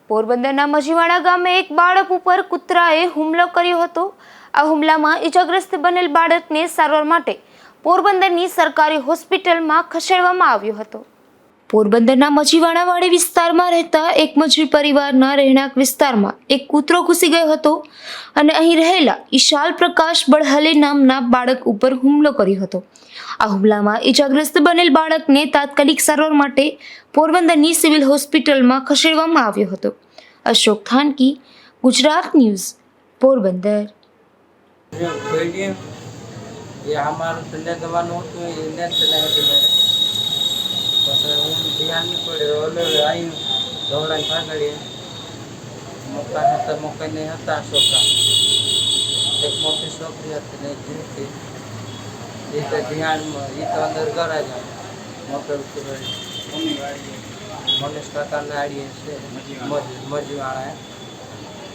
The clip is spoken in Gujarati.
પોરબંદરના મજીવાડા ગામે એક બાળક ઉપર કૂતરાએ હુમલો કર્યો હતો। આ હુમલામાં ઈજાગ્રસ્ત બનેલ બાળકને સારવાર માટે પોરબંદરની સરકારી હોસ્પિટલમાં ખસેડવામાં આવ્યો હતો। પોરબંદરના મજીવાડાવાડી વિસ્તારમાં રહેતા એક મજૂર પરિવારના રહેણાંક વિસ્તારમાં એક કૂતરો ઘૂસી ગયો હતો અને અહીં રહેલા ઈશાલ પ્રકાશ બળહલે નામના બાળક ઉપર હુમલો કર્યો હતો। આ હુમલામાં ઈજાગ્રસ્ત બનેલ બાળકને તાત્કાલિક સારવાર માટે પોરબંદરની સિવિલ હોસ્પિટલમાં ખસેડવામાં આવ્યો હતો। અશોક થાનકી, ગુજરાત ન્યૂઝ, પોરબંદર। ये हमारा संजय दवानो तो इन्हें चला है बस हम ध्यान नहीं पड़े और आई दौड़ा भागड़े मौका नहीं होता छोकरा एक मोटी छोकरी होती नहीं थी ये तो ध्यान ये तो अंदर करा जाए मोटे मनीष काका नाड़ी से मजी वाला है।